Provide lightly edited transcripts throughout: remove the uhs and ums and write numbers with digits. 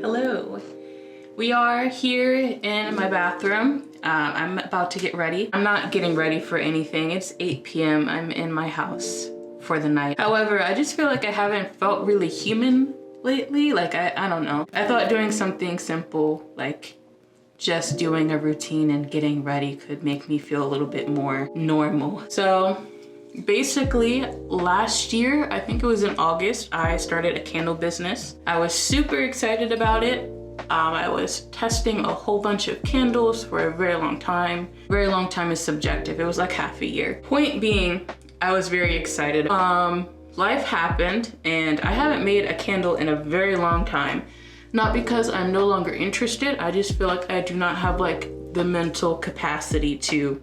Hello. We are here in my bathroom. I'm about to get ready. I'm not getting ready for anything. It's 8 p.m. I'm in my house for the night. However, I just feel like I haven't felt really human lately. Like, I don't know. I thought doing something simple, like just doing a routine and getting ready could make me feel a little bit more normal. So basically, last year, I think it was in August, I started a candle business. I was super excited about it. I was testing a whole bunch of candles for a very long time. Very long time is subjective. It was like half a year. Point being, I was very excited. Life happened and I haven't made a candle in a very long time. Not because I'm no longer interested. I just feel like I do not have like the mental capacity to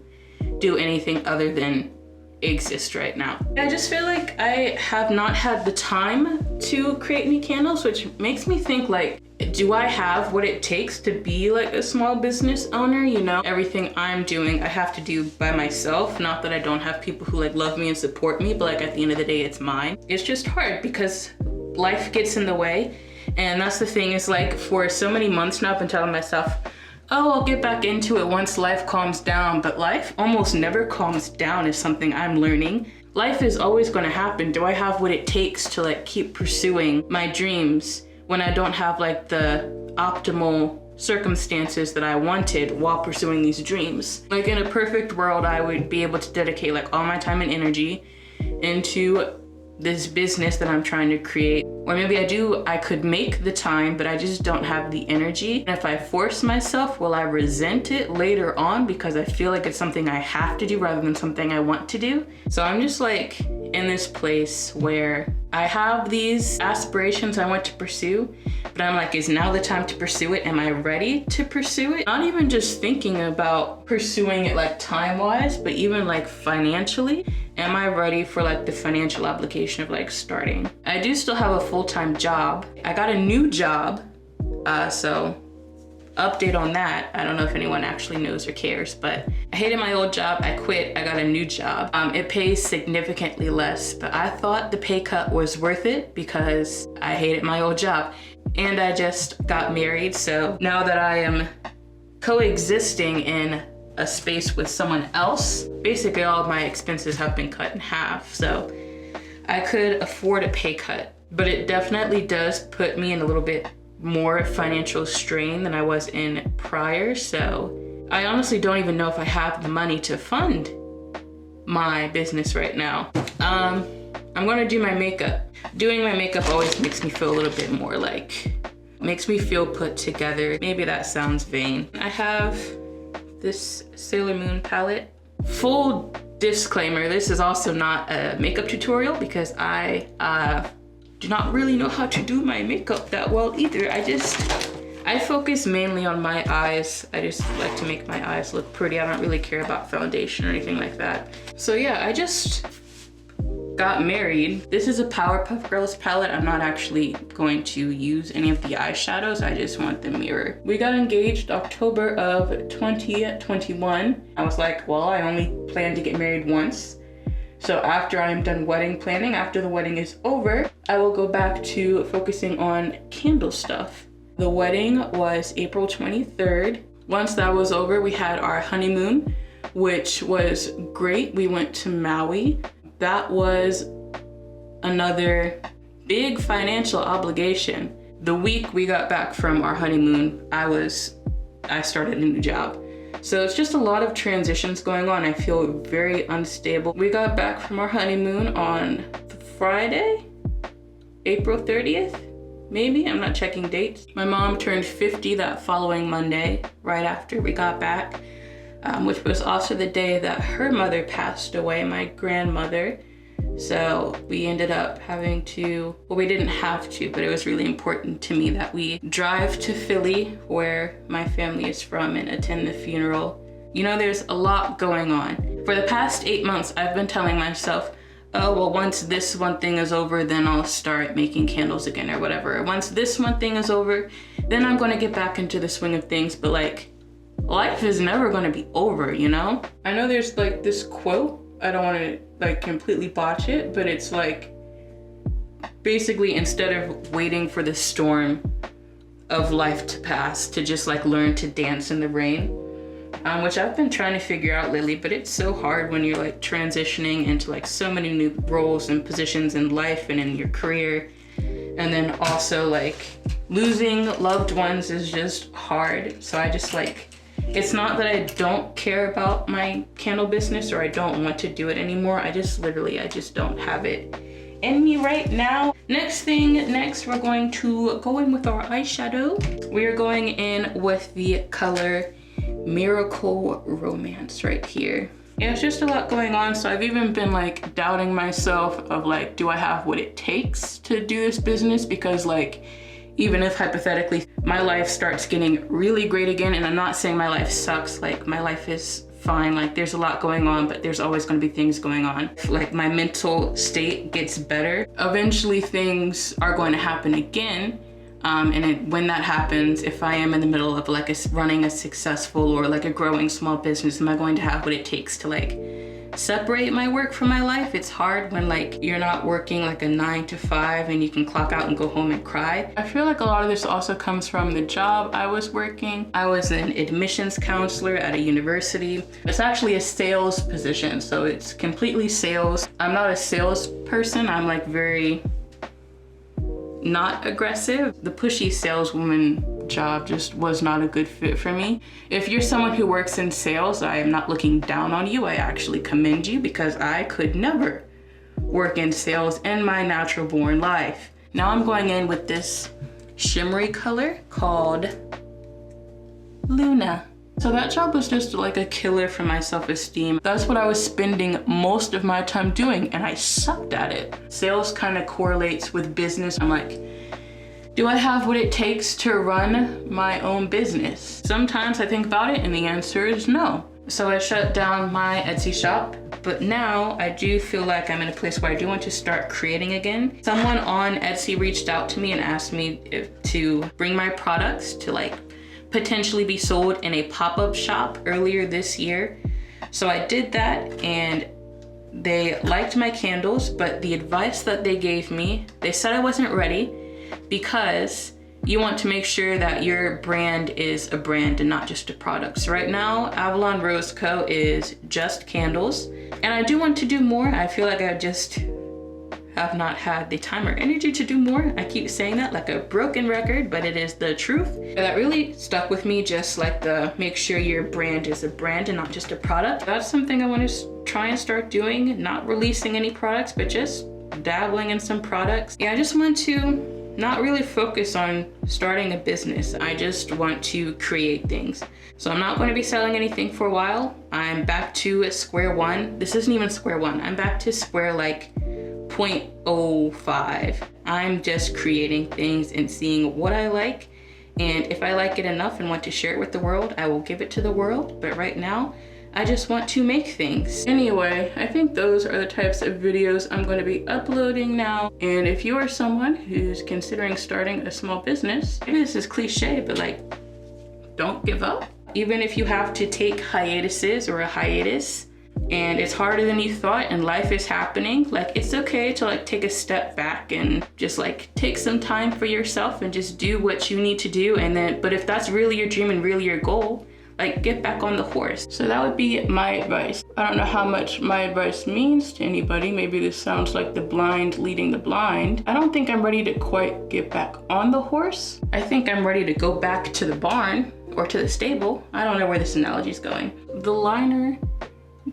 do anything other than exist right now. I just feel like I have not had the time to create any candles, which makes me think like, do I have what it takes to be like a small business owner? You know, everything I'm doing, I have to do by myself. Not that I don't have people who like love me and support me, but like at the end of the day, it's mine. It's just hard because life gets in the way. And that's the thing, is like for so many months now, I've been telling myself, oh, I'll get back into it once life calms down. But life almost never calms down is something I'm learning. Life is always gonna happen. Do I have what it takes to like keep pursuing my dreams when I don't have like the optimal circumstances that I wanted while pursuing these dreams? Like in a perfect world, I would be able to dedicate like all my time and energy into this business that I'm trying to create. Or maybe I could make the time, but I just don't have the energy. And if I force myself, will I resent it later on because I feel like it's something I have to do rather than something I want to do? So I'm just like in this place where I have these aspirations I want to pursue, but I'm like, is now the time to pursue it? Am I ready to pursue it? Not even just thinking about pursuing it like time-wise, but even like financially. Am I ready for like the financial obligation of like starting? I do still have a full-time job. I got a new job, so update on that. I don't know if anyone actually knows or cares, but I hated my old job. I quit, I got a new job. It pays significantly less, but I thought the pay cut was worth it because I hated my old job. And I just got married, so now that I am coexisting in a space with someone else, basically all of my expenses have been cut in half, so I could afford a pay cut. But it definitely does put me in a little bit more financial strain than I was in prior, so I honestly don't even know if I have the money to fund my business right now. I'm gonna do my makeup. Doing my makeup always makes me feel a little bit more like, makes me feel put together. Maybe that sounds vain. I have this Sailor Moon palette. Full disclaimer, this is also not a makeup tutorial because I do not really know how to do my makeup that well either. I focus mainly on my eyes. I just like to make my eyes look pretty. I don't really care about foundation or anything like that. So yeah, I just got married. This is a Powerpuff Girls palette. I'm not actually going to use any of the eyeshadows. I just want the mirror. We got engaged October of 2021. I was like, well, I only plan to get married once. So after I'm done wedding planning, after the wedding is over, I will go back to focusing on candle stuff. The wedding was April 23rd. Once that was over, we had our honeymoon, which was great. We went to Maui. That was another big financial obligation. The week we got back from our honeymoon, I started a new job. So it's just a lot of transitions going on. I feel very unstable. We got back from our honeymoon on Friday, April 30th, maybe, I'm not checking dates. My mom turned 50 that following Monday, right after we got back. Which was also the day that her mother passed away, my grandmother. So we ended up having to, well, we didn't have to, but it was really important to me that we drive to Philly, where my family is from, and attend the funeral. You know, there's a lot going on. For the past 8 months, I've been telling myself, oh, well, once this one thing is over, then I'll start making candles again or whatever. Once this one thing is over, then I'm gonna get back into the swing of things. But like, life is never gonna be over, you know? I know there's like this quote, I don't wanna like completely botch it, but it's like, basically instead of waiting for the storm, of life to pass, to just like learn to dance in the rain, which I've been trying to figure out lately, but it's so hard when you're like transitioning into like so many new roles and positions in life and in your career. And then also like losing loved ones is just hard. So I just like, it's not that I don't care about my candle business or I don't want to do it anymore. I just don't have it in me right now. Next, we're going to go in with our eyeshadow. We are going in with the color Miracle Romance right here. Yeah, it's just a lot going on. So I've even been like doubting myself of like, do I have what it takes to do this business? Because like, even if hypothetically my life starts getting really great again, and I'm not saying my life sucks, like my life is fine, like there's a lot going on, but there's always going to be things going on. Like my mental state gets better, eventually things are going to happen again. When that happens, if I am in the middle of like running a successful or like a growing small business, am I going to have what it takes to like separate my work from my life? It's hard when like you're not working like a 9 to 5 and you can clock out and go home and cry. I feel like a lot of this also comes from the job I was working. I was an admissions counselor at a university. It's actually a sales position, so it's completely sales. I'm not a salesperson. I'm like very not aggressive. The pushy saleswoman job just was not a good fit for me. If you're someone who works in sales, I am not looking down on you. I actually commend you, because I could never work in sales in my natural born life. Now I'm going in with this shimmery color called Luna. So that job was just like a killer for my self-esteem. That's what I was spending most of my time doing, and I sucked at it. Sales kind of correlates with business. I'm like, do I have what it takes to run my own business? Sometimes I think about it and the answer is no. So I shut down my Etsy shop, but now I do feel like I'm in a place where I do want to start creating again. Someone on Etsy reached out to me and asked me to bring my products to like potentially be sold in a pop-up shop earlier this year. So I did that, and they liked my candles, but the advice that they gave me, they said I wasn't ready, because you want to make sure that your brand is a brand and not just a product. So right now, Avalon Rose Co. is just candles, and I do want to do more. I feel like I just have not had the time or energy to do more. I keep saying that like a broken record, but it is the truth. But that really stuck with me, just like the make sure your brand is a brand and not just a product. That's something I want to try and start doing, not releasing any products, but just dabbling in some products. Yeah, I just want to not really focus on starting a business. I just want to create things. So I'm not going to be selling anything for a while. I'm back to square one. This isn't even square one. I'm back to square like 0.05. I'm just creating things and seeing what I like, and if I like it enough and want to share it with the world, I will give it to the world. But right now, I just want to make things. Anyway, I think those are the types of videos I'm going to be uploading now. And if you are someone who's considering starting a small business, maybe this is cliche, but like, don't give up. Even if you have to take hiatuses or a hiatus, and it's harder than you thought and life is happening, like it's okay to like take a step back and just like take some time for yourself and just do what you need to do. And then, but if that's really your dream and really your goal, like get back on the horse. So that would be my advice. I don't know how much my advice means to anybody. Maybe this sounds like the blind leading the blind. I don't think I'm ready to quite get back on the horse. I think I'm ready to go back to the barn or to the stable. I don't know where this analogy is going. The liner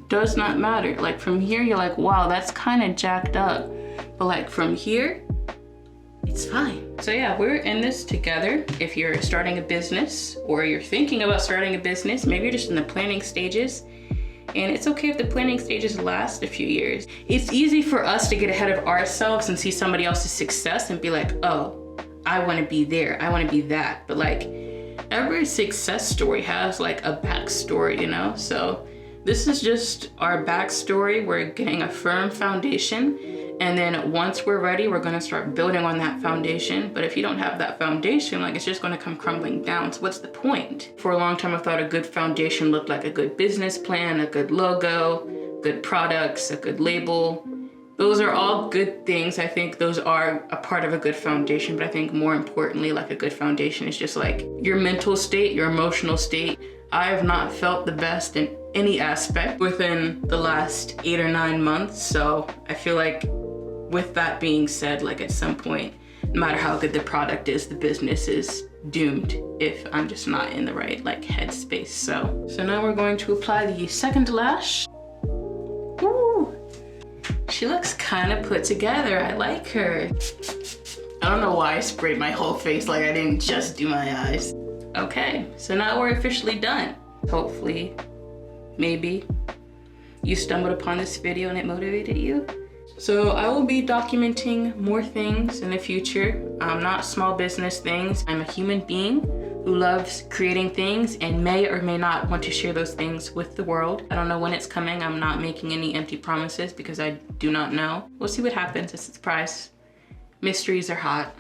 does not matter. Like from here, you're like, wow, that's kind of jacked up. But like from here, it's fine. So yeah, we're in this together. If you're starting a business or you're thinking about starting a business, maybe you're just in the planning stages, and it's okay if the planning stages last a few years. It's easy for us to get ahead of ourselves and see somebody else's success and be like, oh, I want to be there, I want to be that. But like every success story has like a backstory, you know? So this is just our backstory. We're getting a firm foundation, and then once we're ready, we're gonna start building on that foundation. But if you don't have that foundation, like it's just gonna come crumbling down. So what's the point? For a long time, I thought a good foundation looked like a good business plan, a good logo, good products, a good label. Those are all good things. I think those are a part of a good foundation, but I think more importantly, like a good foundation is just like your mental state, your emotional state. I have not felt the best in any aspect within the last 8 or 9 months. So I feel like with that being said, like at some point, no matter how good the product is, the business is doomed if I'm just not in the right like headspace. So now we're going to apply the second lash. Woo! She looks kind of put together. I like her. I don't know why I sprayed my whole face, like I didn't just do my eyes. Okay, so now we're officially done. Hopefully, maybe you stumbled upon this video and it motivated you. So I will be documenting more things in the future, not small business things. I'm a human being who loves creating things and may or may not want to share those things with the world. I don't know when it's coming. I'm not making any empty promises because I do not know. We'll see what happens. It's a surprise. Mysteries are hot.